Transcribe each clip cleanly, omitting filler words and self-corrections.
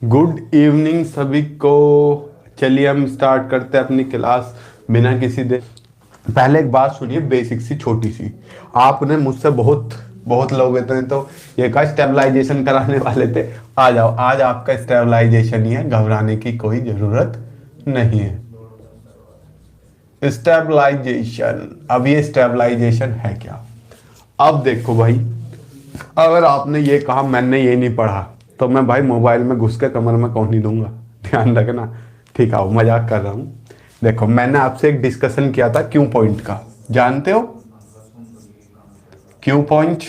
Good evening सभी को। चलिए हम स्टार्ट करते हैं अपनी क्लास बिना किसी दे। पहले एक बात सुनिए, बेसिक सी छोटी सी। आपने मुझसे बहुत बहुत लोग होते हैं तो ये का स्टेबलाइजेशन कराने वाले थे। आ जाओ, आज आपका स्टेबलाइजेशन ही है, घबराने की कोई जरूरत नहीं है। स्टेबलाइजेशन, अब ये स्टेबलाइजेशन है क्या? अब देखो भाई, अगर आपने ये कहा मैंने ये नहीं पढ़ा तो मैं भाई मोबाइल में घुस के कमर में कौन नहीं दूंगा। ध्यान रखना। ठीक है, मजाक कर रहा हूँ। देखो, मैंने आपसे एक डिस्कशन किया था क्यू पॉइंट का, जानते हो क्यू पॉइंट?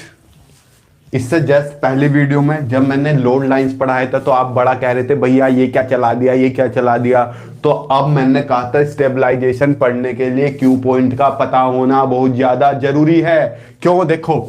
इससे जस्ट पहली वीडियो में जब मैंने लोड लाइंस पढ़ाया था तो आप बड़ा कह रहे थे भैया ये क्या चला दिया, ये क्या चला दिया। तो अब मैंने कहा था स्टेबलाइजेशन पढ़ने के लिए क्यू पॉइंट का पता होना बहुत ज्यादा जरूरी है। क्यों? देखो,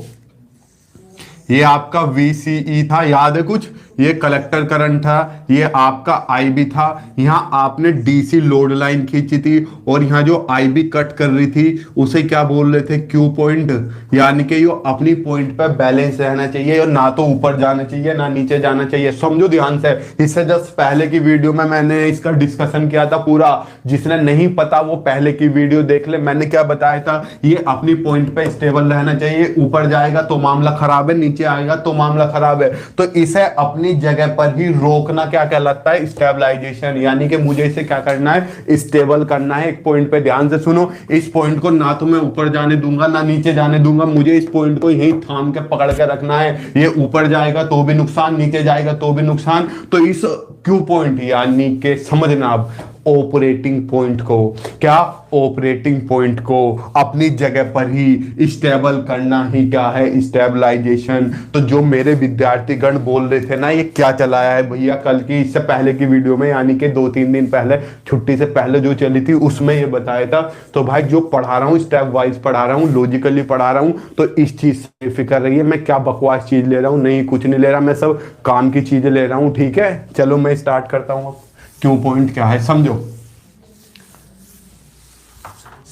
ये आपका VCE था, याद है कुछ? ये कलेक्टर करंट था, ये आपका IB था। यहाँ आपने DC लोड लाइन खींची थी और यहाँ जो IB कट कर रही थी उसे क्या बोल रहे थे? Q point. यानी कि ये अपनी पॉइंट पे बैलेंस रहना चाहिए और ना तो ऊपर जाना चाहिए ना नीचे जाना चाहिए। समझो ध्यान से। इससे जस्ट पहले की वीडियो में मैंने इसका डिस्कशन किया था पूरा। जिसने नहीं पता वो पहले की वीडियो देख ले। मैंने क्या बताया था? ये अपनी पॉइंट पे स्टेबल रहना चाहिए। ऊपर जाएगा तो मामला खराब है, नीचे आएगा तो मामला खराब है। तो इसे अपनी जगह पर ही रोकना क्या कहलाता है? स्टेबलाइजेशन। यानी कि मुझे इसे क्या करना है? स्टेबल करना है एक पॉइंट पे। ध्यान से सुनो, इस पॉइंट को ना तो मैं ऊपर जाने दूंगा ना नीचे जाने दूंगा। मुझे इस पॉइंट को यही थाम के पकड़ के रखना है। ये ऊपर जाएगा तो भी नुकसान, नीचे जाएगा तो भी नुकसान। तो इस क्यू पॉइंट यानी कि समझना आप ऑपरेटिंग पॉइंट को, क्या ऑपरेटिंग पॉइंट को अपनी जगह पर ही स्टेबल करना ही क्या है? स्टेबलाइजेशन। तो जो मेरे विद्यार्थीगण बोल रहे थे ना ये क्या चलाया है भैया कल की, इससे पहले की वीडियो में, यानी कि 2-3 दिन पहले छुट्टी से पहले जो चली थी उसमें ये बताया था। तो भाई जो पढ़ा रहा हूँ स्टेप वाइज पढ़ा रहा हूँ, लॉजिकली पढ़ा रहा हूँ। तो इस चीज से फिक्र रही है, मैं क्या बकवास चीज ले रहा हूँ? नहीं, कुछ नहीं ले रहा, मैं सब काम की चीजें ले रहा हूँ। ठीक है, चलो मैं स्टार्ट करता हूँ। क्यू पॉइंट क्या है समझो,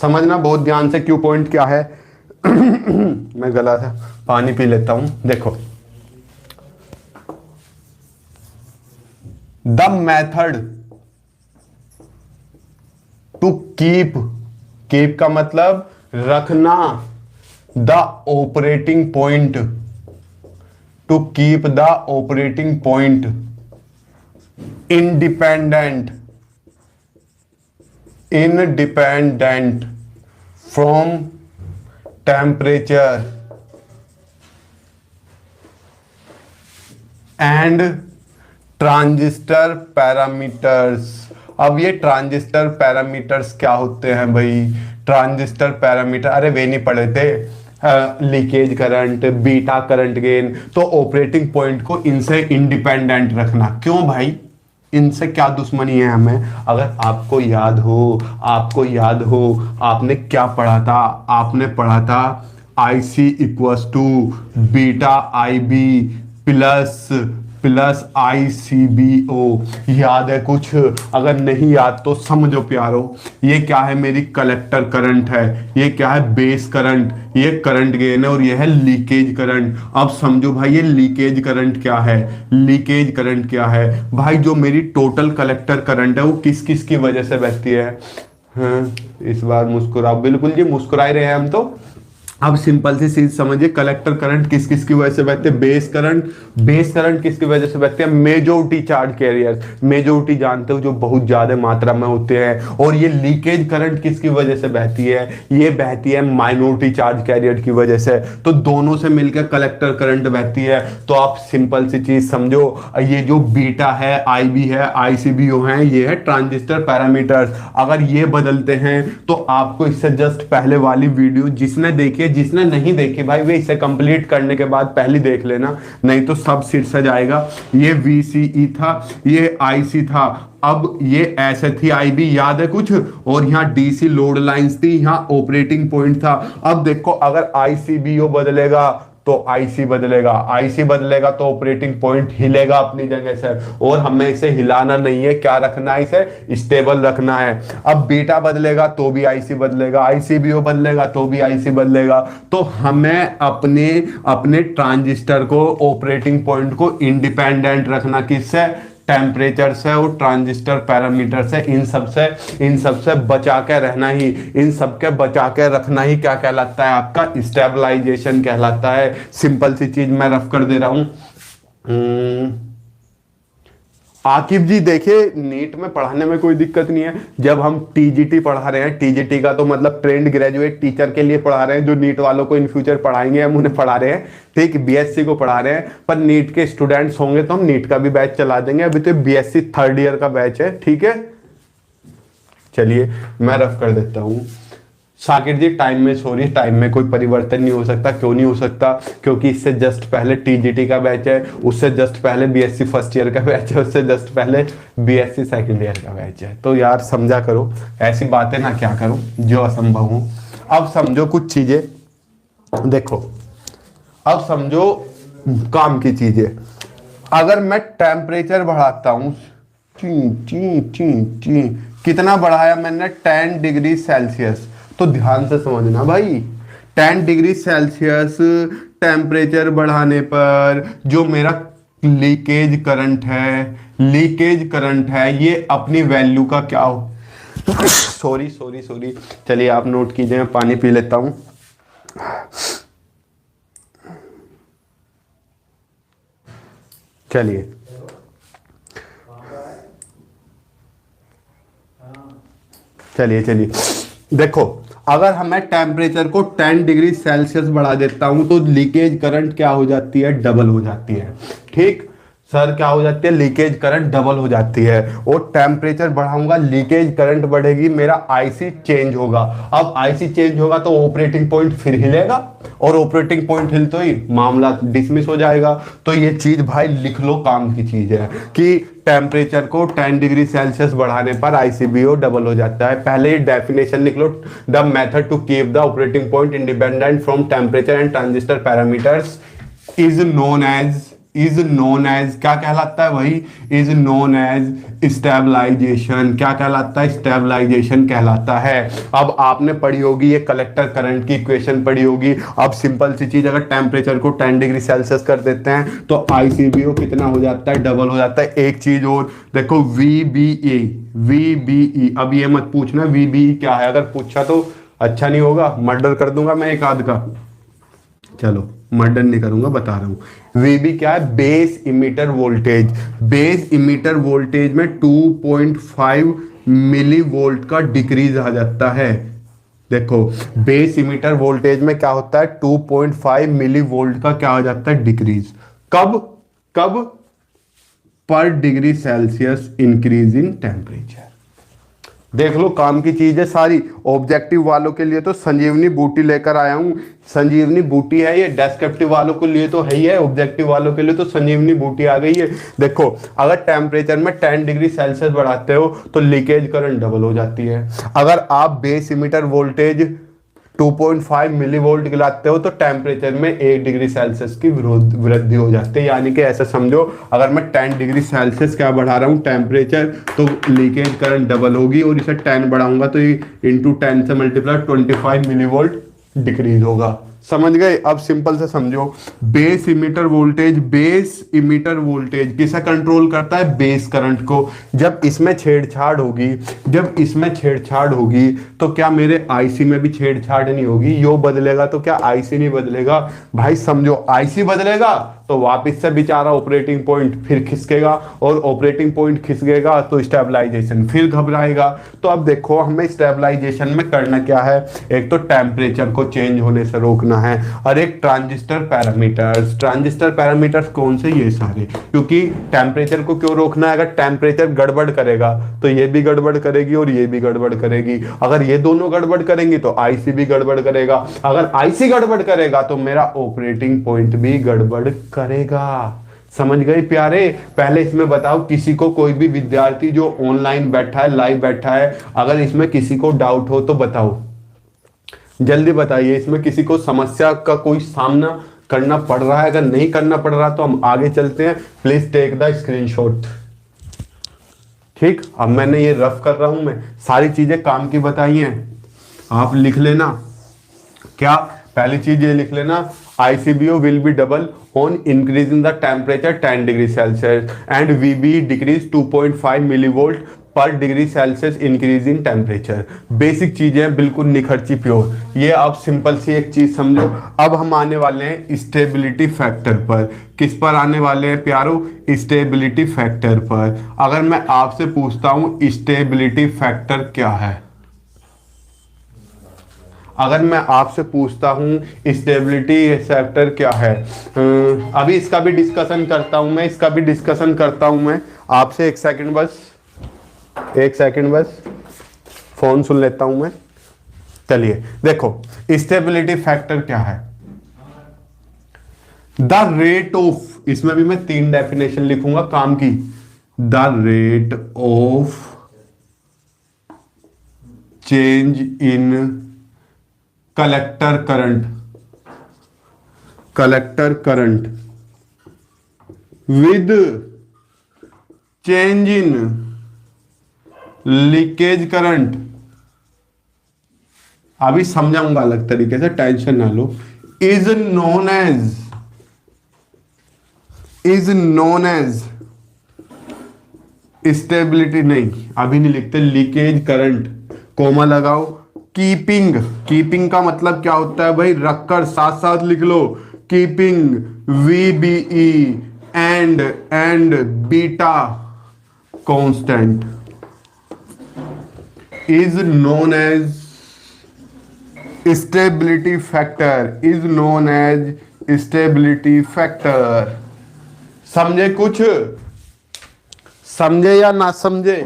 समझना बहुत ध्यान से। क्यू पॉइंट क्या है? मैं गला था, पानी पी लेता हूं। देखो, the method to keep, keep का मतलब रखना, the operating point, to keep the operating point independent, independent from temperature and transistor parameters। अब ये ट्रांजिस्टर पैरामीटर्स क्या होते हैं भाई? ट्रांजिस्टर पैरामीटर, अरे वे नहीं पढ़े थे? Leakage current, beta current gain. तो ऑपरेटिंग पॉइंट को इनसे इंडिपेंडेंट रखना। क्यों भाई? इनसे क्या दुश्मनी है हमें? अगर आपको याद हो, आपको याद हो आपने क्या पढ़ा था? आपने पढ़ा था IC equals to beta IB plus plus ICBO। याद है कुछ? अगर नहीं याद तो समझो प्यारो, ये क्या है? मेरी कलेक्टर करंट है, ये क्या है? बेस करंट, ये करंट गेन है और ये है लीकेज करंट। अब समझो भाई ये लीकेज करंट क्या है? लीकेज करंट क्या है भाई? जो मेरी टोटल कलेक्टर करंट है वो किस किस की वजह से बहती है? हाँ, इस बार मुस्कुराओ। बिल्कुल जी, मुस्कुरा ही रहे हैं हम तो। अब सिंपल सी चीज समझिए, कलेक्टर करंट किस किस की वजह से बहते हैं? Base current. बेस करंट किसकी वजह से बहते हैं? Majority charge carrier. मेजॉरिटी जानते हो जो बहुत ज्यादा मात्रा में होते हैं। और ये लीकेज करंट किसकी वजह से बहती है? ये बहती है माइनॉरिटी चार्ज कैरियर की वजह से। तो दोनों से मिलकर कलेक्टर करंट बहती है। तो आप सिंपल सी चीज समझो, ये जो बीटा है, IB है, ICBO है, ये है ट्रांजिस्टर पैरामीटर्स। अगर ये बदलते हैं तो आपको इससे जस्ट पहले वाली वीडियो जिसने देखी, जिसने नहीं देखी भाई वे इसे कंप्लीट करने के बाद पहले देख लेना, नहीं तो सब सिर से जाएगा। ये VCE था, ये IC था, अब ये ऐसे थी IB, याद है कुछ? और यहाँ DC लोड लाइंस थी, यहाँ ऑपरेटिंग पॉइंट था। अब देखो, अगर ICBO बदलेगा तो IC बदलेगा, IC बदलेगा तो ऑपरेटिंग पॉइंट हिलेगा अपनी जगह से। और हमें इसे हिलाना नहीं है, क्या रखना है? इसे स्टेबल रखना है। अब बीटा बदलेगा तो भी IC बदलेगा, ICBO बदलेगा तो भी IC बदलेगा। तो हमें अपने अपने ट्रांजिस्टर को, ऑपरेटिंग पॉइंट को इंडिपेंडेंट रखना, किससे? टेम्परेचर्स है, वो ट्रांजिस्टर पैरामीटर्स है। इन सबसे बचा के रहना ही, इन सबके बचा के रखना ही क्या कहलाता है? आपका स्टेबलाइजेशन कहलाता है। सिंपल सी चीज मैं रफ कर दे रहा हूं। आकिब जी देखिए, नीट में पढ़ाने में कोई दिक्कत नहीं है। जब हम टीजीटी पढ़ा रहे हैं, टीजीटी का तो मतलब ट्रेंड ग्रेजुएट टीचर के लिए पढ़ा रहे हैं, जो नीट वालों को इन फ्यूचर पढ़ाएंगे, हम उन्हें पढ़ा रहे हैं। ठीक, बीएससी को पढ़ा रहे हैं, पर नीट के स्टूडेंट्स होंगे तो हम नीट का भी बैच चला देंगे। अभी तो बीएससी 3rd ईयर का बैच है। ठीक है, चलिए मैं रफ कर देता हूँ। साकिर जी टाइम में कोई परिवर्तन नहीं हो सकता। क्यों नहीं हो सकता? क्योंकि इससे जस्ट पहले टीजीटी का बैच है, उससे जस्ट पहले बीएससी 1st ईयर का बैच है, उससे जस्ट पहले बीएससी 2nd ईयर का बैच है। तो यार समझा करो, ऐसी बातें ना क्या करो जो असंभव हो। अब समझो कुछ चीजें, देखो अब समझो काम की चीजें। अगर मैं टेम्परेचर बढ़ाता हूं, कितना बढ़ाया मैंने? 10 डिग्री सेल्सियस। तो ध्यान से समझना भाई, 10 डिग्री सेल्सियस टेम्परेचर बढ़ाने पर जो मेरा लीकेज करंट है, ये अपनी वैल्यू का क्या हो सॉरी, चलिए आप नोट कीजिए, मैं पानी पी लेता हूं। चलिए देखो, अगर हमें टेम्परेचर को 10 डिग्री सेल्सियस बढ़ा देता हूं तो लीकेज करंट क्या हो जाती है? डबल हो जाती है। ठीक सर, क्या हो जाती है? लीकेज करंट डबल हो जाती है। और टेम्परेचर बढ़ाऊंगा, लीकेज करंट बढ़ेगी, मेरा आईसी चेंज होगा। अब आईसी चेंज होगा तो ऑपरेटिंग पॉइंट फिर हिलेगा, और ऑपरेटिंग पॉइंट हिल तो ही मामला डिसमिस हो जाएगा। तो ये चीज भाई लिख लो, काम की चीज है कि टेम्परेचर को 10 डिग्री सेल्सियस बढ़ाने पर आईसीबीओ डबल हो जाता है। पहले डेफिनेशन लिख लो, the method to keep the operating point independent from temperature and transistor parameters is known as क्या कहलाता है? वही इज नोन एज स्टेबलाइजेशन। क्या कहलाता है? स्टेबलाइजेशन कहलाता है। अब आपने पढ़ी होगी ये कलेक्टर करंट की इक्वेशन पढ़ी होगी। अब सिंपल सी चीज, अगर टेम्परेचर को 10 डिग्री सेल्सियस कर देते हैं तो आईसीबीओ कितना हो जाता है? डबल हो जाता है। एक चीज और देखो, वीबीई। अब ये मत पूछना वीबीई क्या है, अगर पूछा तो अच्छा नहीं होगा, मर्डर कर दूंगा मैं एक आध का। चलो मर्डर नहीं करूंगा, बता रहा हूं। वीबी क्या है? Base emitter voltage. Base emitter voltage में 2.5 मिली वोल्ट का डिक्रीज आ जाता है। देखो, बेस इमीटर वोल्टेज में क्या होता है? 2.5 मिली वोल्ट का क्या हो जाता है? डिक्रीज। कब? पर degree Celsius increase in temperature. देख लो, काम की चीज है सारी। ऑब्जेक्टिव वालों के लिए तो संजीवनी बूटी लेकर आया हूं। संजीवनी बूटी है ये, डेस्क्रिप्टिव वालों के लिए तो है ही है, ऑब्जेक्टिव वालों के लिए तो संजीवनी बूटी आ गई है। देखो, अगर टेम्परेचर में 10 डिग्री सेल्सियस बढ़ाते हो तो लीकेज करंट डबल हो जाती है। अगर आप base emitter voltage 2.5 milli volt गिलाते हो तो टेम्परेचर में 1 डिग्री सेल्सियस की वृद्धि हो जाती है। यानी कि ऐसा समझो, अगर मैं 10 डिग्री सेल्सियस क्या बढ़ा रहा हूँ टेम्परेचर, तो लीकेज करंट डबल होगी, और इसे 10 बढ़ाऊंगा तो ये इंटू 10 से मल्टीप्लाई 25 मिली वोल्ट डिक्रीज होगा। समझ गए? अब सिंपल से समझो, बेस इमीटर वोल्टेज किसे कंट्रोल करता है? बेस करंट को। जब इसमें छेड़छाड़ होगी तो क्या मेरे आईसी में भी छेड़छाड़ नहीं होगी? यो बदलेगा तो क्या आईसी नहीं बदलेगा? भाई समझो, आईसी बदलेगा तो वापस से बेचारा ऑपरेटिंग पॉइंट फिर खिसकेगा, और ऑपरेटिंग पॉइंट खिसकेगा तो स्टेबलाइजेशन फिर घबराएगा। तो अब देखो, हमें स्टेबलाइजेशन में करना क्या है? एक तो टेम्परेचर को चेंज होने से रोकना है, और एक ट्रांजिस्टर पैरामीटर्स कौन से? ये सारे। क्योंकि टेम्परेचर को क्यों रोकना है? अगर टेम्परेचर गड़बड़ करेगा तो ये भी गड़बड़ करेगी और ये भी गड़बड़ करेगी। अगर ये दोनों गड़बड़ करेंगी तो आईसी भी गड़बड़ करेगा। अगर आईसी गड़बड़ करेगा तो मेरा ऑपरेटिंग पॉइंट भी गड़बड़ करेगा। समझ गए प्यारे? पहले इसमें बताओ, किसी को, कोई भी विद्यार्थी जो ऑनलाइन बैठा है, लाइव बैठा है, अगर इसमें किसी को डाउट हो तो बताओ, जल्दी बताइए। इसमें किसी को समस्या का कोई सामना करना पड़ रहा है? अगर नहीं करना पड़ रहा तो हम आगे चलते हैं। Please take the screenshot. ठीक, अब मैंने ये रफ कर रहा हूं, मैं सारी चीजें काम की बताई हैं, आप लिख लेना। क्या? पहली चीज ये लिख लेना, ICBO will be double on increasing the temperature 10 degree Celsius and VBE decrease 2.5 millivolt पर degree Celsius increase in temperature. Basic चीजें बिल्कुल निखरची प्योर। ये आप सिंपल सी एक चीज समझो। अब हम आने वाले हैं स्टेबिलिटी फैक्टर पर। किस पर आने वाले हैं प्यारो? स्टेबिलिटी फैक्टर पर। अगर मैं आपसे पूछता हूं स्टेबिलिटी फैक्टर क्या है, अगर मैं आपसे पूछता हूं स्टेबिलिटी फैक्टर क्या है, अभी इसका भी डिस्कशन करता हूं मैं, इसका भी डिस्कशन करता हूं मैं आपसे। एक सेकंड बस, एक सेकंड बस, फोन सुन लेता हूं मैं। चलिए देखो, स्टेबिलिटी फैक्टर क्या है? द रेट ऑफ, इसमें भी मैं 3 डेफिनेशन लिखूंगा काम की। The rate of change in collector current, collector current with change in leakage current, अभी समझाऊंगा अलग तरीके से, टेंशन ना लो, इज नोन एज स्टेबिलिटी, नहीं अभी नहीं लिखते, लीकेज करंट, कोमा लगाओ, कीपिंग, कीपिंग का मतलब क्या होता है भाई? रखकर, साथ साथ लिख लो, keeping VBE and beta constant is known as stability factor, is known as stability factor। समझे कुछ? समझे या ना समझे?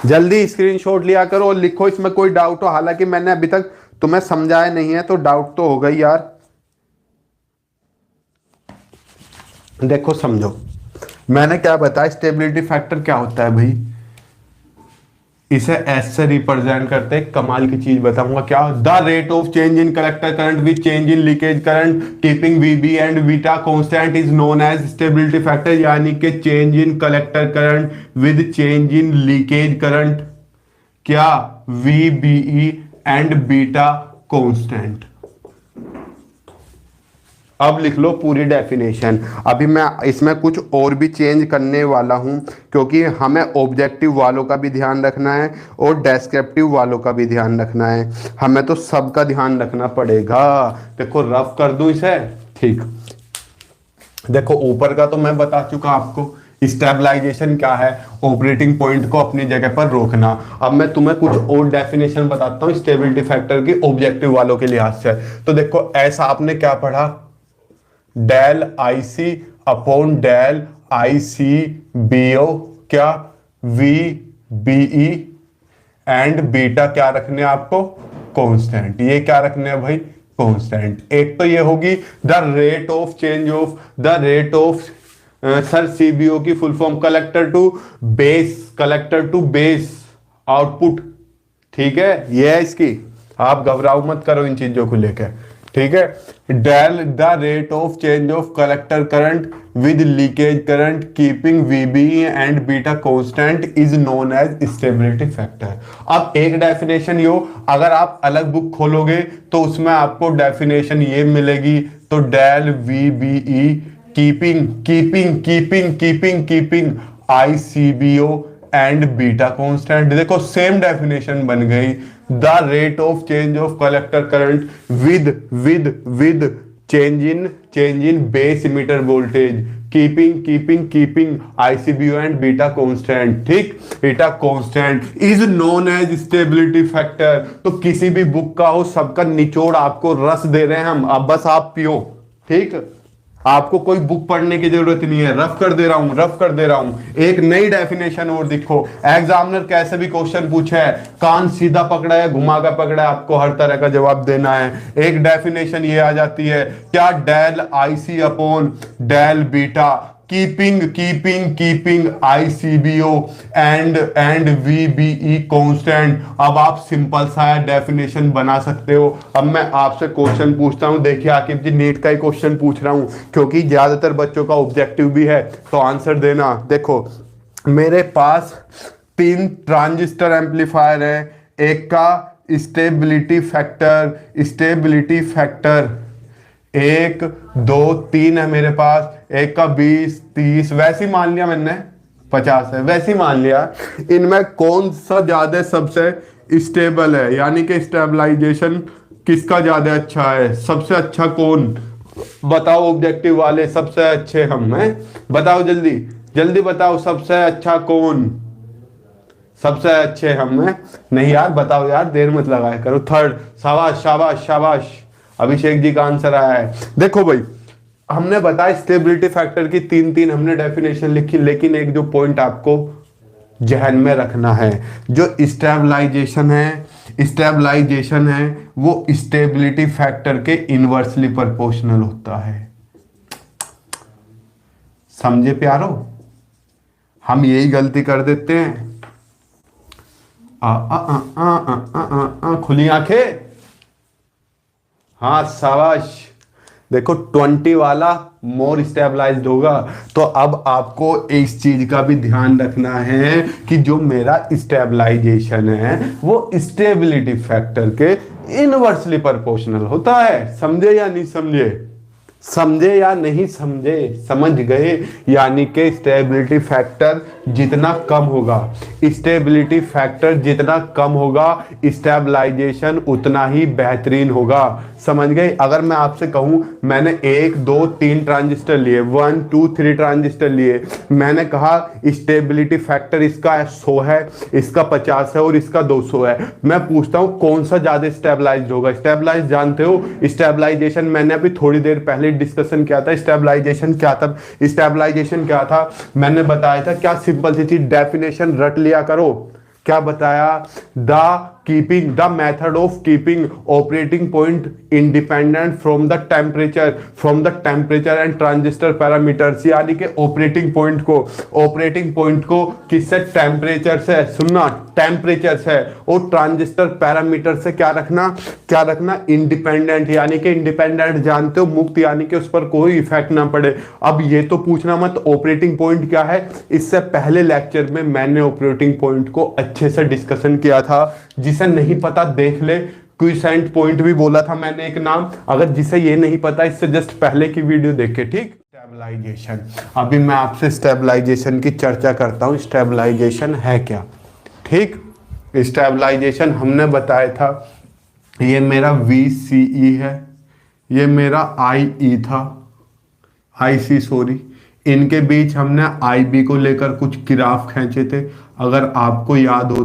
जल्दी स्क्रीनशॉट लिया करो और लिखो इसमें कोई डाउट हो। हालांकि मैंने अभी तक तुम्हें समझाया नहीं है तो डाउट तो होगा ही यार। देखो समझो, मैंने क्या बताया, स्टेबिलिटी फैक्टर क्या होता है भाई? इसे एस से रिप्रेजेंट करते हैं। कमाल की चीज बताऊंगा, क्या? The rate of change in collector current with change in leakage current keeping VB and beta constant is known as stability factor. यानी कि change in collector current with change in leakage current, क्या? VBE and beta constant. अब लिख लो पूरी definition. अभी मैं इसमें कुछ और भी चेंज करने वाला हूं क्योंकि हमें ऑब्जेक्टिव वालों का भी ध्यान रखना है और डेस्क्रिप्टिव वालों का भी ध्यान रखना है। हमें तो सबका ध्यान रखना पड़ेगा। देखो रफ कर दूं इसे, ठीक। देखो ऊपर का तो मैं बता चुका आपको, स्टेबलाइजेशन क्या है? ऑपरेटिंग पॉइंट को अपनी जगह पर रोकना। अब मैं तुम्हें कुछ और डेफिनेशन बताता हूं स्टेबिलिटी फैक्टर की ऑब्जेक्टिव वालों के लिहाज से। तो देखो ऐसा आपने क्या पढ़ा, del IC upon del ICBO, क्या? VBE एंड बीटा क्या रखने हैं आपको? कांस्टेंट। ये क्या रखने हैं भाई? कांस्टेंट। एक तो ये होगी the rate of change of, the rate of sir CBO की full form collector to base, collector to base output, ठीक है? ये है इसकी, आप घबराओ मत करो इन चीजों को लेकर, ठीक है? Del the rate of change of collector current with leakage current keeping VBE and beta constant is known as stability factor. अब एक डेफिनेशन यो, अगर आप अलग बुक खोलोगे तो उसमें आपको डेफिनेशन ये मिलेगी, तो del VBE keeping keeping keeping keeping keeping ICBO and beta constant. देखो सेम डेफिनेशन बन गई, the rate of change of collector current with change in base emitter voltage keeping ICBO and beta constant, ठीक? Beta constant is known as stability factor. तो किसी भी book का हो, सबका निचोड़ आपको रस दे रहे हैं हम, अब बस आप पियो, ठीक? आपको कोई बुक पढ़ने की जरूरत नहीं है, रफ कर दे रहा हूं। एक नई डेफिनेशन और देखो, एग्जामिनर कैसे भी क्वेश्चन पूछे है, कान सीधा पकड़ा है घुमा कर पकड़ा है, आपको हर तरह का जवाब देना है। एक डेफिनेशन ये आ जाती है, क्या? Del IC upon del beta keeping ICBO and VBE constant. अब आप सिंपल सा डेफिनेशन बना सकते हो। अब मैं आपसे क्वेश्चन पूछता हूं, देखिए आकिब जी नीट का ही क्वेश्चन पूछ रहा हूं क्योंकि ज्यादातर बच्चों का ऑब्जेक्टिव भी है, तो आंसर देना। देखो मेरे पास तीन ट्रांजिस्टर एम्पलीफायर है, एक का स्टेबिलिटी फैक्टर 1 2 3 है मेरे पास, एक का 20 30, वैसे ही मान लिया मैंने 50 है, वैसे ही मान लिया। इनमें कौन सा ज्यादा सबसे स्टेबल है, यानी कि स्टेबलाइजेशन किसका ज्यादा अच्छा है, सबसे अच्छा कौन, बताओ ऑब्जेक्टिव वाले, सबसे अच्छे हम हैं, बताओ जल्दी जल्दी बताओ, सबसे अच्छा कौन, सबसे अच्छे हम हैं, नहीं यार बताओ यार, देर मत लगाया करो। थर्ड, शाबाश शाबाश शाबाश, अभिषेक जी का आंसर आया है। देखो भाई, हमने बताया स्टेबिलिटी फैक्टर की तीन तीन हमने डेफिनेशन लिखी, लेकिन एक जो पॉइंट आपको जहन में रखना है, जो स्टेबलाइजेशन है वो स्टेबिलिटी फैक्टर के इनवर्सली प्रोपोर्शनल होता है। समझे प्यारो, हम यही गलती कर देते हैं। खुली आंखें, हाँ शाबाश। देखो 20 वाला मोर स्टेबलाइज्ड होगा, तो अब आपको इस चीज का भी ध्यान रखना है कि जो मेरा स्टेबलाइजेशन है वो स्टेबिलिटी फैक्टर के इनवर्सली प्रोपोर्शनल होता है। समझे या नहीं समझे, समझे या नहीं समझे, समझ गए, यानी कि स्टेबिलिटी फैक्टर जितना कम होगा, स्टेबिलिटी फैक्टर जितना कम होगा, स्टेबलाइजेशन उतना ही बेहतरीन होगा। समझ गए। अगर मैं आपसे कहूं मैंने 1 2 3 ट्रांजिस्टर लिए, 1 2 3 ट्रांजिस्टर लिए, मैंने कहा स्टेबिलिटी फैक्टर इसका 100 है, इसका 50 है और इसका 200 है, मैं पूछता हूं कौन सा ज्यादा स्टेबलाइज्ड होगा। स्टेबलाइज जानते हो, स्टेबलाइजेशन मैंने अभी थोड़ी देर पहले डिस्कशन किया था। स्टेबलाइजेशन क्या था, स्टेबलाइजेशन क्या था मैंने बताया था, क्या सिंपल सी चीज, डेफिनेशन रट लिया करो। क्या बताया, the method of keeping operating point independent from the temperature and transistor parameters, यानी कि ऑपरेटिंग पॉइंट को किससे, टेम्परेचर से, सुनना, टेम्परेचर से और ट्रांजिस्टर पैरामीटर से क्या रखना इंडिपेंडेंट, यानी कि इंडिपेंडेंट जानते हो, मुक्त, यानी कि उस पर कोई इफेक्ट ना पड़े। अब ये तो पूछना मत ऑपरेटिंग पॉइंट क्या है, इससे पहले लेक्चर में मैंने ऑपरेटिंग पॉइंट को अच्छे से डिस्कशन किया था। जिसे नहीं पता देख ले, क्विसेंट पॉइंट भी बोला था मैंने एक नाम, अगर जिसे ये नहीं पता इससे जस्ट पहले की वीडियो देखे। ठीक, स्टेबलाइजेशन, अभी मैं आपसे स्टेबलाइजेशन की चर्चा करता हूं, स्टेबलाइजेशन है क्या। ठीक, स्टेबलाइजेशन हमने बताया था, ये मेरा VCE है, ये मेरा IE था, IC सॉरी, इनके बीच हमने IB को लेकर कुछ ग्राफ खींचे थे, अगर आपको याद हो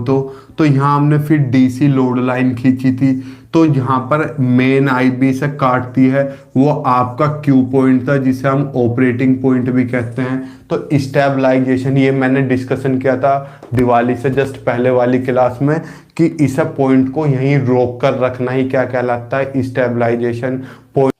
तो यहाँ हमने फिर DC लोड लाइन खींची थी, तो यहाँ पर मेन IB से काटती है, वो आपका Q पॉइंट था जिसे हम ऑपरेटिंग पॉइंट भी कहते हैं। तो स्टेबलाइजेशन ये मैंने डिस्कशन किया था दिवाली से जस्ट पहले वाली क्लास में, कि इस पॉइंट को यहीं रोक कर रखना ही क्या कहलाता है, स्टेबलाइजेशन पॉइंट।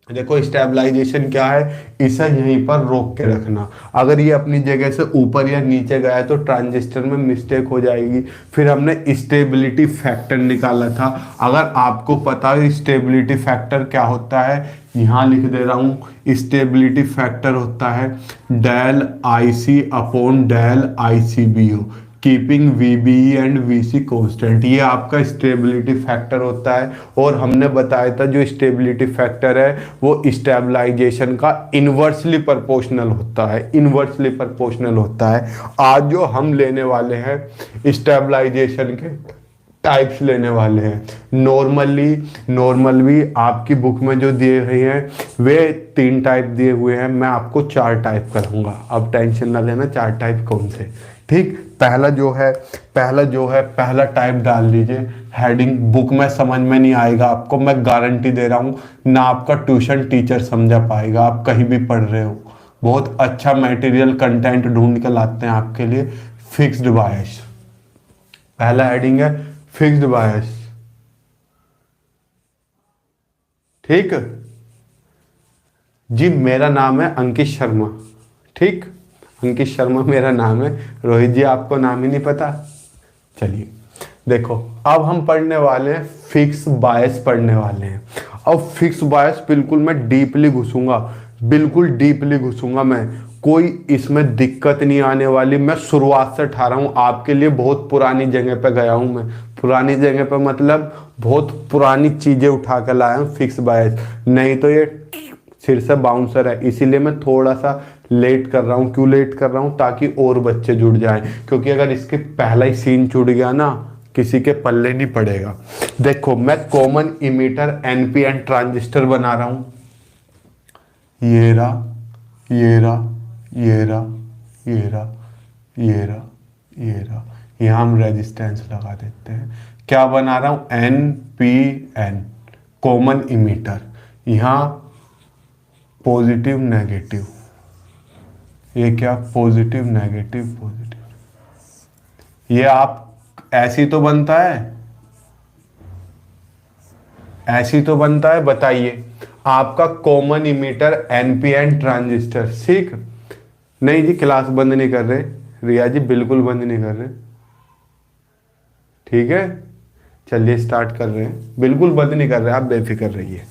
देखो स्टेबलाइजेशन क्या है, इसे यहीं पर रोक के रखना। अगर ये अपनी जगह से ऊपर या नीचे गया है तो ट्रांजिस्टर में मिस्टेक हो जाएगी। फिर हमने स्टेबिलिटी फैक्टर निकाला था, अगर आपको पता है स्टेबिलिटी फैक्टर क्या होता है, यहाँ लिख दे रहा हूँ, स्टेबिलिटी फैक्टर होता है del IC upon del ICBO, keeping VBE and VC constant, ये आपका स्टेबिलिटी फैक्टर होता है। और हमने बताया था जो स्टेबिलिटी फैक्टर है वो स्टेबलाइजेशन का इनवर्सली प्रोपोर्शनल होता है, इनवर्सली प्रोपोर्शनल होता है। आज जो हम लेने वाले हैं स्टेबलाइजेशन के टाइप्स लेने वाले हैं। नॉर्मली आपकी बुक में जो दिए हुए हैं वे 3 टाइप दिए हुए हैं, मैं आपको 4 टाइप कराऊंगा, अब टेंशन ना लेना 4 टाइप कौन से। ठीक, पहला टाइप डाल दीजिए, हेडिंग बुक में समझ में नहीं आएगा आपको, मैं गारंटी दे रहा हूँ, ना आपका ट्यूशन टीचर समझा पाएगा, आप कहीं भी पढ़ रहे हो, बहुत अच्छा मटेरियल कंटेंट ढूंढ के लाते हैं आपके लिए। फिक्स्ड बायस, पहला हेडिंग है फिक्स्ड बायस। ठीक जी, मेरा नाम है अंकित शर्मा। ठीक, अंकित शर्मा मेरा नाम है। रोहित जी आपको नाम ही नहीं पता। चलिए देखो, अब हम पढ़ने वाले हैं फिक्स बायस पढ़ने वाले हैं। अब फिक्स बायस बिल्कुल मैं डीपली घुसूंगा, बिल्कुल डीपली घुसूंगा मैं, कोई इसमें दिक्कत नहीं आने वाली। मैं शुरुआत से उठा रहा हूँ आपके लिए, बहुत पुरानी जगह पे गया हूँ मैं, पुरानी जगह पे मतलब बहुत पुरानी चीज़ें उठा कर लाया हूँ फिक्स बायस, नहीं तो ये सिर से बाउंसर है। इसीलिए मैं थोड़ा सा लेट कर रहा हूँ। क्यों लेट कर रहा हूँ? ताकि और बच्चे जुड़ जाएं, क्योंकि अगर इसके पहला ही सीन छूट गया ना, किसी के पल्ले नहीं पड़ेगा। देखो मैं कॉमन इमीटर एनपीएन ट्रांजिस्टर बना रहा हूँ। ये रहा, ये रहा, ये रहा, ये रहा, ये रहा, ये रहा। यहाँ हम रेजिस्टेंस लगा देते हैं। क्या बना रहा हूँ? NPN common emitter. यहाँ पॉजिटिव नेगेटिव, ये क्या? Positive negative positive. ये आप ऐसी तो बनता है, ऐसी तो बनता है, बताइए। आपका कॉमन इमीटर एनपीएन ट्रांजिस्टर, ठीक? नहीं जी क्लास बंद नहीं कर रहे रिया जी, बिल्कुल बंद नहीं कर रहे, ठीक है? चलिए स्टार्ट कर रहे हैं, बिल्कुल बंद नहीं कर रहे, आप बेफिक्र रहिए।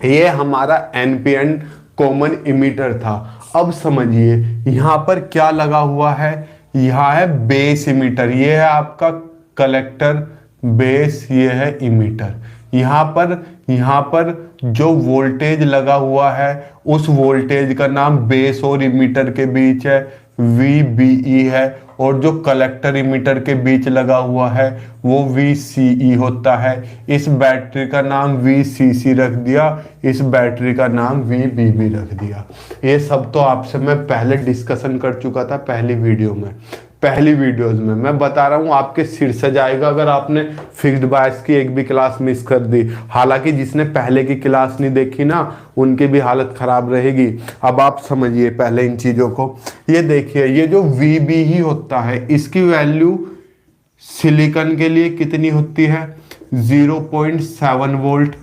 ये हमारा एनपीएन कॉमन इमीटर था। अब समझिए यहां पर क्या लगा हुआ है। यहां है बेस इमीटर, ये है आपका कलेक्टर बेस, ये है इमीटर। यहां पर जो वोल्टेज लगा हुआ है उस वोल्टेज का नाम बेस और इमीटर के बीच है VBE है, और जो कलेक्टर इमीटर के बीच लगा हुआ है वो VCE होता है। इस बैटरी का नाम VCC रख दिया, इस बैटरी का नाम VBB रख दिया। ये सब तो आपसे मैं पहले डिस्कशन कर चुका था पहली वीडियो में, पहली वीडियोस में। मैं बता रहा हूँ आपके सिर से जाएगा अगर आपने फिक्स्ड बायस की एक भी क्लास मिस कर दी। हालांकि जिसने पहले की क्लास नहीं देखी ना, उनकी भी हालत खराब रहेगी। अब आप समझिए पहले इन चीजों को। ये देखिए, ये जो VB ही होता है, इसकी वैल्यू सिलिकॉन के लिए कितनी होती है? 0.7 वोल्ट,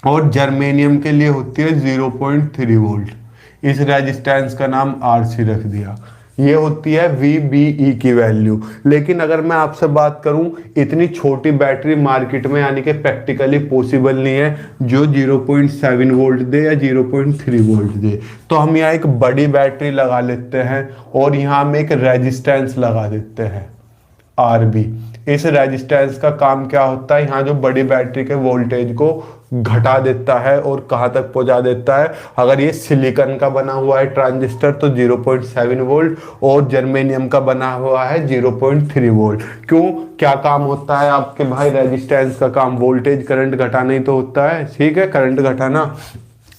और जर्मेनियम के लिए होती है 0.3 वोल्ट। इस रेजिस्टेंस का नाम RC रख दिया। ये होती है VBE की वैल्यू। लेकिन अगर मैं आपसे बात करूं, इतनी छोटी बैटरी मार्केट में यानी कि प्रैक्टिकली पॉसिबल नहीं है जो 0.7 वोल्ट दे या 0.3 वोल्ट दे। तो हम यहाँ एक बड़ी बैटरी लगा लेते हैं और यहाँ हम एक रेजिस्टेंस लगा देते हैं RB। इस रेजिस्टेंस का काम क्या होता है? यहाँ जो बड़ी बैटरी के वोल्टेज को घटा देता है और कहाँ तक पहुंचा देता है। अगर ये सिलिकॉन का बना हुआ है ट्रांजिस्टर तो 0.7 वोल्ट, और जर्मेनियम का बना हुआ है 0.3 वोल्ट। क्यों? क्या काम होता है आपके भाई? रेजिस्टेंस का काम वोल्टेज करंट घटाना ही तो होता है, ठीक है? करंट घटाना।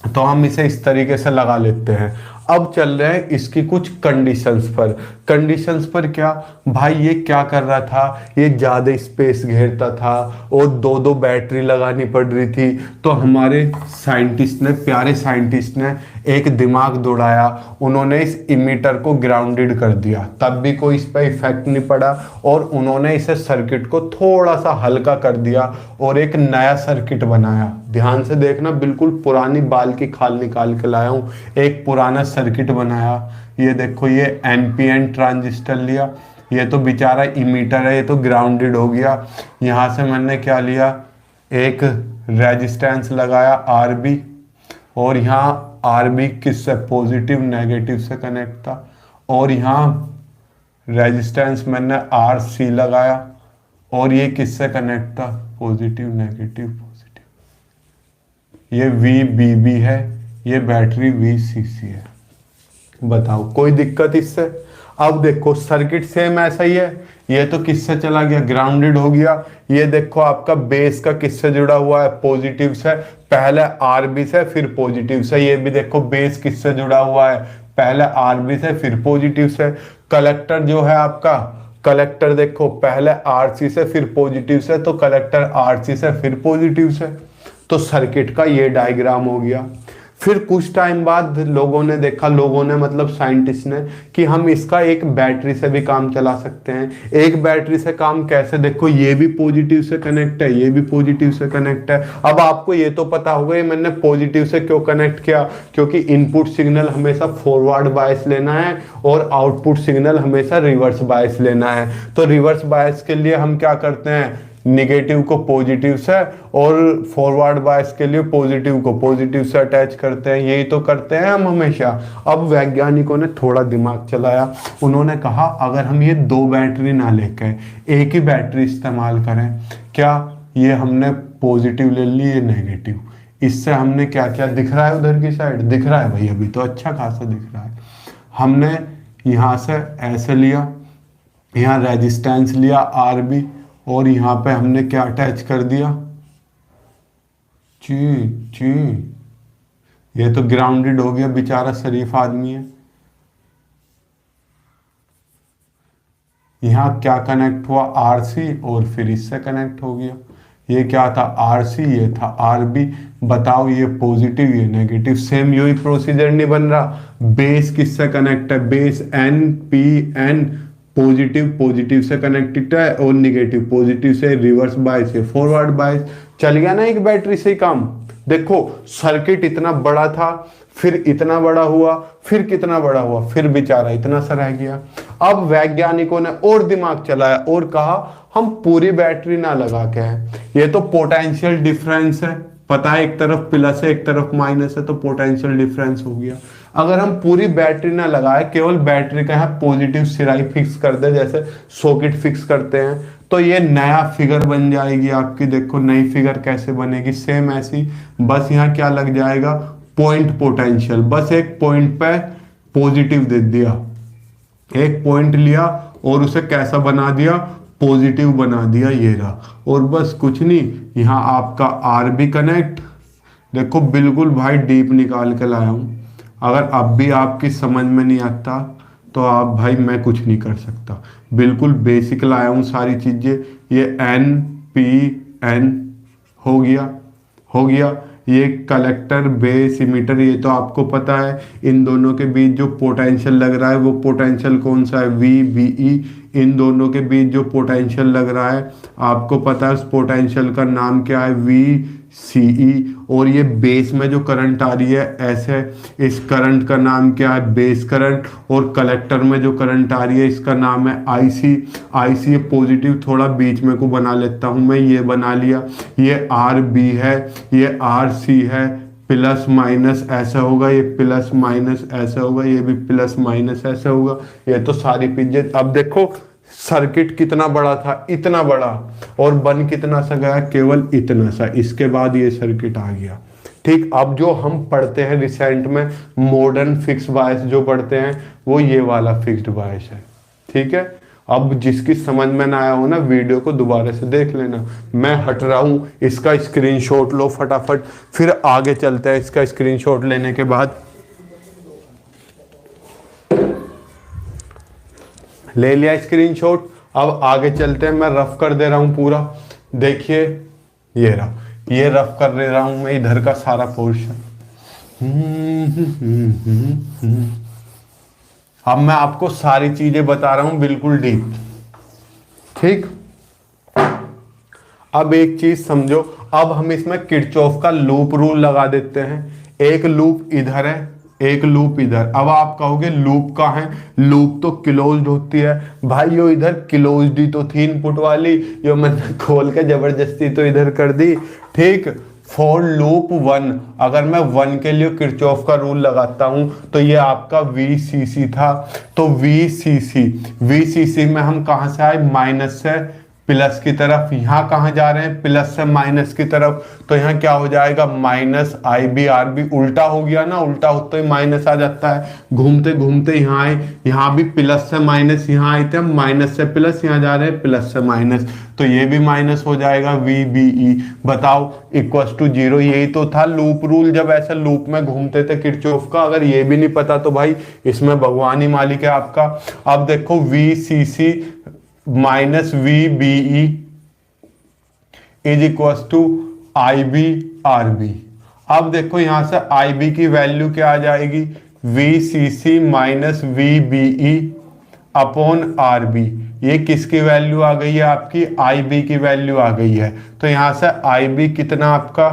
तो हम इसे इस तरीके से लगा लेते हैं। अब चल रहे हैं इसकी कुछ कंडीशंस पर। कंडीशंस पर क्या भाई? ये क्या कर रहा था? ये ज्यादा स्पेस घेरता था और दो दो बैटरी लगानी पड़ रही थी। तो हमारे साइंटिस्ट ने, प्यारे साइंटिस्ट ने एक दिमाग दौड़ाया। उन्होंने इस इमीटर को ग्राउंडेड कर दिया, तब भी कोई इस पर इफेक्ट नहीं पड़ा, और उन्होंने इसे सर्किट को थोड़ा सा हल्का कर दिया और एक नया सर्किट बनाया। ध्यान से देखना, बिल्कुल पुरानी बाल की खाल निकाल के लाया हूं। एक पुराना सर्किट बनाया। ये देखो, ये एनपीएन ट्रांजिस्टर लिया। ये तो बेचारा इमीटर है, ये तो ग्राउंडेड हो गया। यहां से मैंने क्या लिया? एक रेजिस्टेंस लगाया RB, और यहाँ RB किससे? पॉजिटिव नेगेटिव से कनेक्ट था। और यहाँ रेजिस्टेंस मैंने RC लगाया, और ये किससे कनेक्ट था? Positive negative positive. ये VBB है, ये बैटरी VCC है। बताओ कोई दिक्कत इससे? अब देखो सर्किट सेम ऐसा ही है। ये तो किससे चला गया? ग्राउंडेड हो गया। ये देखो आपका बेस का किससे जुड़ा हुआ है? पॉजिटिव से। पहले RB से फिर पॉजिटिव से। ये भी देखो बेस किससे जुड़ा हुआ है? पहले RB से फिर पॉजिटिव से। कलेक्टर जो है आपका, कलेक्टर देखो पहले RC से फिर पॉजिटिव से, तो कलेक्टर RC से फिर पॉजिटिव से। तो सर्किट का ये डायग्राम हो गया। फिर कुछ टाइम बाद लोगों ने देखा, लोगों ने मतलब साइंटिस्ट ने, कि हम इसका एक बैटरी से भी काम चला सकते हैं। एक बैटरी से काम कैसे? देखो ये भी पॉजिटिव से कनेक्ट है, ये भी पॉजिटिव से कनेक्ट है। अब आपको ये तो पता होगा ये मैंने पॉजिटिव से क्यों कनेक्ट किया, क्योंकि इनपुट सिग्नल हमेशा फॉरवर्ड बायस लेना है और आउटपुट सिग्नल हमेशा रिवर्स बायस लेना है। तो रिवर्स बायस के लिए हम क्या करते हैं? निगेटिव को पॉजिटिव से और फॉरवर्ड बायस के लिए पॉजिटिव को पॉजिटिव से अटैच करते हैं, यही तो करते हैं हम हमेशा। अब वैज्ञानिकों ने थोड़ा दिमाग चलाया, उन्होंने कहा अगर हम ये दो बैटरी ना लेकर एक ही बैटरी इस्तेमाल करें, क्या ये हमने पॉजिटिव ले ली, ये नेगेटिव, इससे हमने क्या क्या दिख रहा है, उधर की साइड दिख रहा है भाई, अभी तो अच्छा खासा दिख रहा है। हमने यहाँ से ऐसे लिया, यहाँ रेजिस्टेंस लिया आरबी, और यहाँ पे हमने क्या अटैच कर दिया, ची ची, ये तो ग्राउंडेड हो गया, बेचारा शरीफ आदमी है। यहाँ क्या कनेक्ट हुआ, आरसी, और फिर इससे कनेक्ट हो गया। ये क्या था, आरसी, ये था आरबी। बताओ ये पॉजिटिव ये नेगेटिव, सेम यही प्रोसीजर नहीं बन रहा। बेस किससे कनेक्ट है, base N P N, positive positive से कनेक्टेड है और निगेटिव पॉजिटिव से, रिवर्स बायस है फॉरवर्ड बायस। चल गया ना एक बैटरी से ही काम। देखो सर्किट इतना बड़ा था, फिर इतना बड़ा हुआ, फिर कितना बड़ा हुआ, फिर बेचारा इतना सा रह गया। अब वैज्ञानिकों ने और दिमाग चलाया और कहा हम पूरी बैटरी ना लगा के हैं, ये तो पोटेंशियल डिफरेंस है, पता है एक तरफ प्लस है एक तरफ माइनस है, तो पोटेंशियल डिफरेंस हो गया। अगर हम पूरी बैटरी ना लगाए, केवल बैटरी का यहाँ पॉजिटिव सिराई फिक्स कर दे, जैसे सॉकेट फिक्स करते हैं, तो ये नया फिगर बन जाएगी आपकी। देखो नई फिगर कैसे बनेगी, सेम ऐसी, बस यहाँ क्या लग जाएगा, पॉइंट पोटेंशियल। बस एक पॉइंट पे पॉजिटिव दे दिया, एक पॉइंट लिया और उसे कैसा बना दिया, पॉजिटिव बना दिया, ये रहा। और बस कुछ नहीं, यहाँ आपका आरबी कनेक्ट, देखो बिल्कुल भाई डीप निकाल के लाया हूँ। अगर अब भी आपकी समझ में नहीं आता तो आप भाई मैं कुछ नहीं कर सकता, बिल्कुल बेसिक लाया हूँ सारी चीजें। ये एन पी एन हो गया, हो गया। ये कलेक्टर बेस इमीटर, ये तो आपको पता है। इन दोनों के बीच जो पोटेंशियल लग रहा है वो पोटेंशियल कौन सा है, वी बी ई। इन दोनों के बीच जो पोटेंशियल लग रहा है आपको पता है उस पोटेंशियल का नाम क्या है, वी सी ई। और ये बेस में जो करंट आ रही है ऐसे, इस करंट का नाम क्या है, बेस करंट। और कलेक्टर में जो करंट आ रही है इसका नाम है आई सी। आई सी पॉजिटिव, थोड़ा बीच में को बना लेता हूं मैं, ये बना लिया। ये आर बी है, ये आर सी है, प्लस माइनस ऐसा होगा, ये प्लस माइनस ऐसा होगा, ये भी प्लस माइनस ऐसा होगा। ये तो सारी चीजें। अब देखो सर्किट कितना बड़ा था, इतना बड़ा, और बन कितना सा गया, केवल इतना सा। इसके बाद ये सर्किट आ गया। ठीक, अब जो हम पढ़ते हैं रिसेंट में मॉडर्न फिक्स बायस जो पढ़ते हैं वो ये वाला फिक्स्ड बायस है। ठीक है, अब जिसकी समझ में ना आया हो ना, वीडियो को दोबारा से देख लेना। मैं हट रहा हूं, इसका स्क्रीनशॉट लो फटाफट, फिर आगे चलते हैं। इसका स्क्रीनशॉट लेने के बाद ले लिया स्क्रीनशॉट, अब आगे चलते हैं। मैं रफ कर दे रहा हूं पूरा, देखिए ये रहा, ये रफ कर दे रहा हूं मैं इधर का सारा पोर्शन। अब मैं आपको सारी चीजें बता रहा हूं बिल्कुल डीप। ठीक, अब एक चीज समझो, अब हम इसमें किरचॉफ का लूप रूल लगा देते हैं। एक लूप इधर है, एक लूप इधर। अब आप कहोगे लूप कहाँ है, लूप तो क्लोज्ड होती है भाई। यो इधर क्लोज्ड ही तो थी इनपुट वाली, यो मैंने खोल के जबरदस्ती तो इधर कर दी। ठीक, फॉर लूप 1, अगर मैं 1 के लिए किरचॉफ का रूल लगाता हूं तो ये आपका VCC था। तो VCC में हम कहां से आए, माइनस से प्लस की तरफ। यहाँ कहाँ जा रहे हैं, प्लस से माइनस की तरफ। तो यहाँ क्या हो जाएगा, माइनस IB RB। उल्टा हो गया ना, उल्टा होते ही माइनस आ जाता है। घूमते घूमते यहाँ आए, यहाँ भी प्लस से माइनस, यहाँ आए थे हम माइनस से प्लस, यहाँ जा रहे हैं प्लस से माइनस, तो ये भी माइनस हो जाएगा VBE। बताओ इक्वल टू 0। यही तो था लूप रूल, जब ऐसे लूप में घूमते थे किरचॉफ का। अगर ये भी नहीं पता तो भाई इसमें भगवान ही मालिक है आपका। अब देखो VCC minus VBE is equal to IB RB। अब देखो यहां से IB की वैल्यू क्या आ जाएगी, VCC minus VBE upon RB। ये किसकी वैल्यू आ गई है, आपकी IB की वैल्यू आ गई है। तो यहां से IB कितना आपका,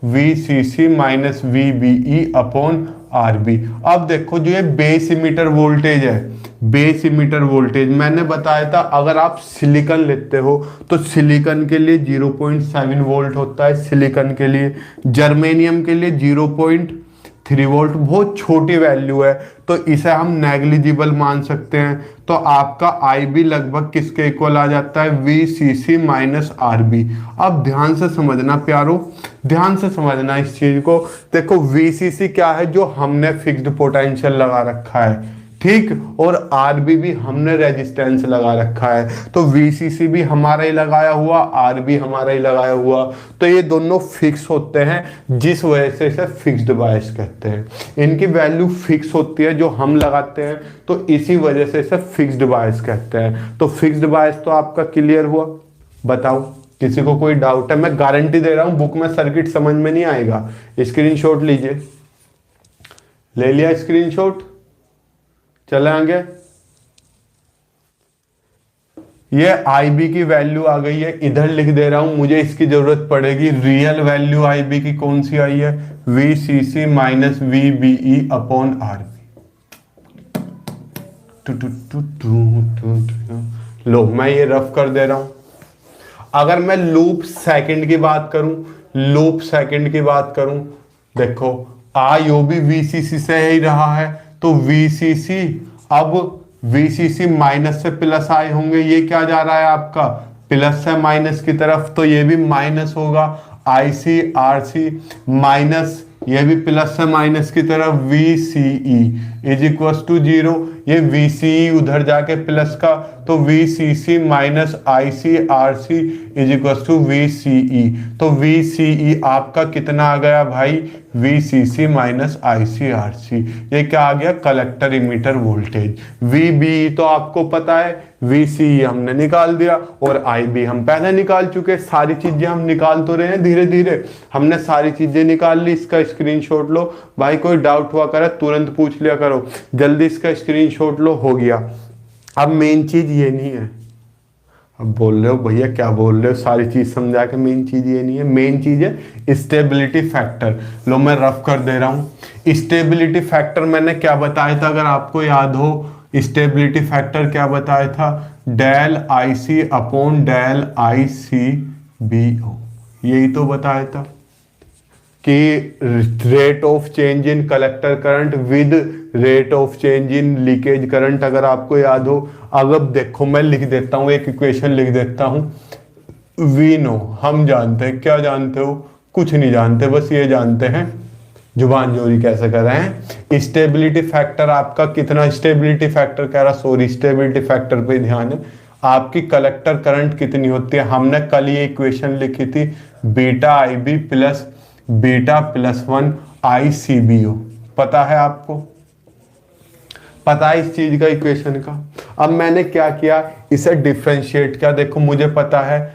VCC minus VBE upon RB। अब देखो जो ये बेस इमीटर वोल्टेज है, बेस इमीटर वोल्टेज मैंने बताया था, अगर आप सिलिकॉन लेते हो तो सिलिकॉन के लिए 0.7 वोल्ट होता है, सिलिकॉन के लिए। जर्मेनियम के लिए 0.3 वोल्ट, बहुत छोटी वैल्यू है, तो इसे हम नेग्लिजिबल मान सकते हैं। तो आपका IB लगभग किसके इक्वल आ जाता है, VCC माइनस RB। अब ध्यान से समझना प्यारो, ध्यान से समझना इस चीज को। देखो VCC क्या है, जो हमने फिक्स्ड पोटेंशियल लगा रखा है, ठीक, और RB भी हमने रेजिस्टेंस लगा रखा है, तो VCC भी हमारा ही लगाया हुआ, RB हमारा ही लगाया हुआ, तो ये दोनों फिक्स होते हैं, जिस वजह से इसे फिक्स्ड बायस कहते हैं। इनकी वैल्यू फिक्स होती है जो हम लगाते हैं, तो इसी वजह से इसे फिक्स्ड बायस कहते हैं। तो फिक्स्ड बायस तो आपका क्लियर हुआ। बताओ किसी को कोई डाउट है? मैं गारंटी दे रहा हूं बुक में सर्किट समझ में नहीं आएगा। स्क्रीनशॉट लीजिए, ले लिया स्क्रीनशॉट, चले आगे। ये IB की वैल्यू आ गई है, इधर लिख दे रहा हूं, मुझे इसकी जरूरत पड़ेगी। रियल वैल्यू IB की कौन सी आई है, VCC minus VBE upon RB। लो मैं ये रफ कर दे रहा हूं। अगर मैं लूप सेकंड की बात करूं, लूप सेकंड की बात करूं, देखो IO भी VCC से ही रहा है, तो VCC, अब VCC माइनस से प्लस आए होंगे, ये क्या जा रहा है आपका प्लस से माइनस की तरफ, तो ये भी माइनस होगा। IC RC माइनस, ये भी प्लस से माइनस की तरफ, VCE इज इक्वल टू 0, ये VCE उधर जाके प्लस का, तो VCC minus IC RC is equal to VCE, तो VCE आपका कितना आ गया भाई, VCC माइनस IC RC। ये क्या आ गया, कलेक्टर इमीटर वोल्टेज। VBE तो आपको पता है, VCE हमने निकाल दिया, और IB हम पहले निकाल चुके। सारी चीजें हम निकाल तो रहे हैं धीरे धीरे, हमने सारी चीजें निकाल ली। इसका स्क्रीनशॉट लो भाई, कोई डाउट हुआ करे तुरंत पूछ लिया करो, जल्दी इसका स्क्रीनशॉट लो, हो गया। अब मेन चीज ये नहीं है, अब बोल रहे हो भैया क्या बोल रहे हो, सारी चीज समझा के, मेन चीज ये नहीं है, मेन चीज है स्टेबिलिटी फैक्टर। लो मैं रफ कर दे रहा हूं। स्टेबिलिटी फैक्टर मैंने क्या बताया था, अगर आपको याद हो, स्टेबिलिटी फैक्टर क्या बताया था, del IC upon del ICBO, यही तो बताया था कि rate of change in collector current with rate of change in leakage current, अगर आपको याद हो। अब देखो मैं लिख देता हूं, एक इक्वेशन लिख देता हूं। वी नो, हम जानते हैं, क्या जानते हो, कुछ नहीं जानते, बस ये जानते हैं जुबान जोरी कैसे कर रहे हैं। स्टेबिलिटी फैक्टर आपका कितना, स्टेबिलिटी फैक्टर कह रहा, सॉरी, स्टेबिलिटी फैक्टर पे ध्यान है। आपकी कलेक्टर करंट कितनी होती है, हमने कल ये इक्वेशन लिखी थी, beta IB plus beta plus 1 ICBO, पता है आपको, पता है इस चीज का, इक्वेशन का। अब मैंने क्या किया, इसे डिफरेंशिएट किया। देखो मुझे पता है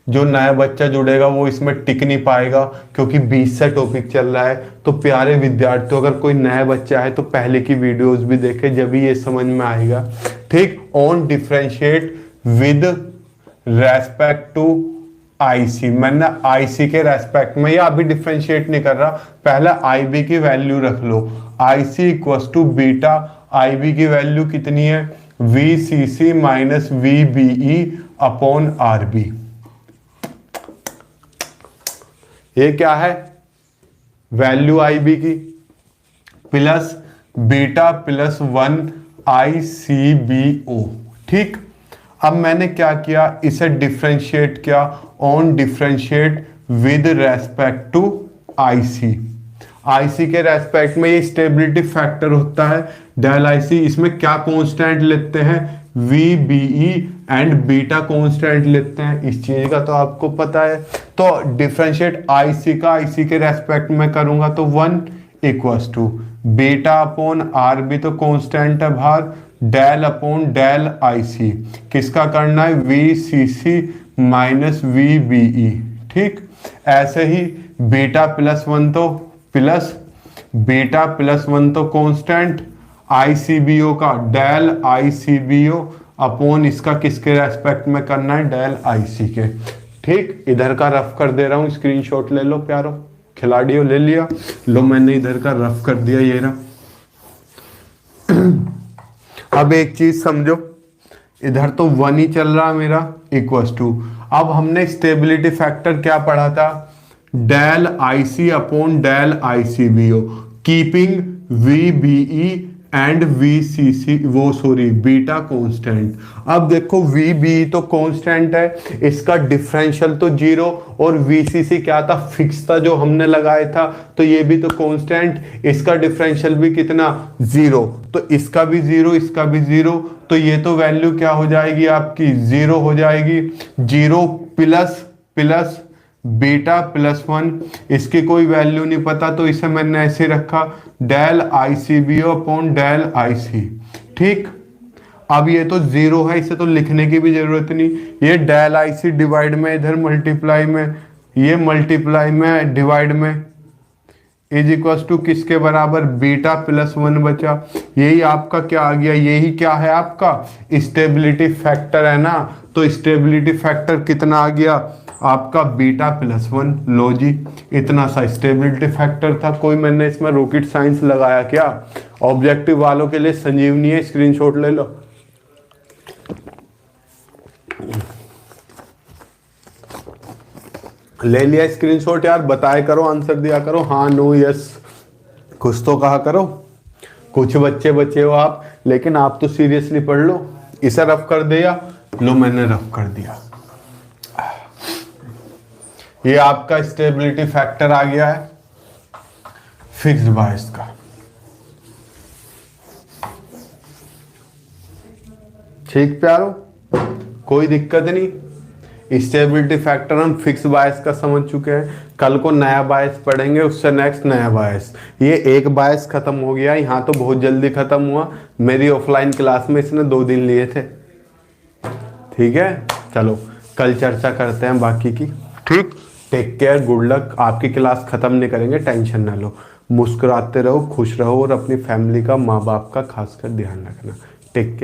जो नया बच्चा जुड़ेगा वो इसमें टिक नहीं पाएगा, क्योंकि 20 से टॉपिक चल रहा है। तो प्यारे विद्यार्थियों, अगर कोई नया बच्चा है तो पहले की वीडियोस भी देखे, जब भी ये समझ में आएगा, ठीक। On differentiate with respect to IC, मैंने IC के रेस्पेक्ट में, या अभी डिफरेंशिएट नहीं कर रहा, पहले IB की वैल्यू रख लो। IC equal to beta, IB की वैल्यू कितनी है, VCC minus VBE upon RB। ये क्या है, वैल्यू IB की, प्लस बीटा प्लस 1 ICBO, ठीक। अब मैंने क्या किया, इसे डिफरेंशिएट किया on differentiate with respect to IC के रेस्पेक्ट में ये स्टेबिलिटी फैक्टर होता है डेल IC। इसमें क्या कांस्टेंट लेते हैं, VBE एंड बीटा कांस्टेंट लेते हैं, इस चीज का तो आपको पता है। तो डिफरेंशिएट IC का IC के रेस्पेक्ट में करूंगा तो 1 equals to beta upon RB, तो कांस्टेंट है बाहर, डेल अपॉन डेल IC, किसका करना है, VCC माइनस VBE, ठीक। ऐसे ही बीटा प्लस 1 तो प्लस, बीटा प्लस 1 तो कांस्टेंट, ICBO का डेल ICBO अपॉन इसका किसके रेस्पेक्ट में करना है, डेल IC के, ठीक। इधर का रफ कर दे रहा हूं, स्क्रीनशॉट ले लो प्यारो, खिलाड़ियों ले लिया, लो मैंने इधर का रफ कर दिया, ये रहा। अब एक चीज समझो, इधर तो 1 ही चल रहा मेरा, इक्वल्स टू, अब हमने स्टेबिलिटी फैक्टर क्या पढ़ा था, del IC upon del ICBO, keeping VBE and VCC वो सॉरी बीटा कांस्टेंट। अब देखो VBE तो कांस्टेंट है, इसका डिफरेंशियल तो 0, और VCC क्या था, फिक्स था जो हमने लगाया था, तो ये भी तो कांस्टेंट, इसका डिफरेंशियल भी कितना 0, तो इसका भी 0, इसका भी 0, तो ये तो वैल्यू क्या हो जाएगी आपकी 0 हो जाएगी। 0 प्लस प्लस बीटा प्लस 1, इसकी कोई वैल्यू नहीं पता, तो इसे मैंने ऐसे रखा del ICBO upon del IC। ठीक, अब ये तो 0 है, इसे तो लिखने की भी जरूरत नहीं, ये डेल IC डिवाइड में, इधर मल्टीप्लाई में, ये मल्टीप्लाई में डिवाइड में, इज इक्वल टू किसके बराबर, बीटा प्लस 1 बचा। यही आपका क्या आ गया, यही क्या है आपका स्टेबिलिटी फैक्टर है ना, तो स्टेबिलिटी फैक्टर कितना आ गया आपका बीटा प्लस 1। लो जी, इतना सा स्टेबिलिटी फैक्टर था, कोई मैंने इसमें रॉकेट साइंस लगाया क्या। ऑब्जेक्टिव वालों के लिए संजीवनी है, स्क्रीनशॉट ले लो। ले लिया स्क्रीनशॉट यार, बताए करो, आंसर दिया करो, हाँ नो यस कुछ तो कहा करो। कुछ बच्चे बचे हो आप, लेकिन आप तो सीरियसली पढ़ लो। इसे रफ कर दिया, लो मैंने रफ कर दिया। ये आपका स्टेबिलिटी फैक्टर आ गया है फिक्स्ड बायस का। ठीक प्यारो, कोई दिक्कत नहीं। स्टेबिलिटी फैक्टर हम फिक्स बायस का समझ चुके हैं, कल को नया बायस पढ़ेंगे, उससे नेक्स्ट नया बायस। ये एक बायस खत्म हो गया, यहाँ तो बहुत जल्दी खत्म हुआ, मेरी ऑफलाइन क्लास में इसने 2 दिन लिए थे। ठीक है, चलो कल चर्चा करते हैं बाकी की। ठीक, टेक केयर, गुड लक। आपकी क्लास खत्म नहीं करेंगे, टेंशन ना लो, मुस्कुराते रहो, खुश रहो, और अपनी फैमिली का, माँ बाप का खासकर ध्यान रखना। Take care.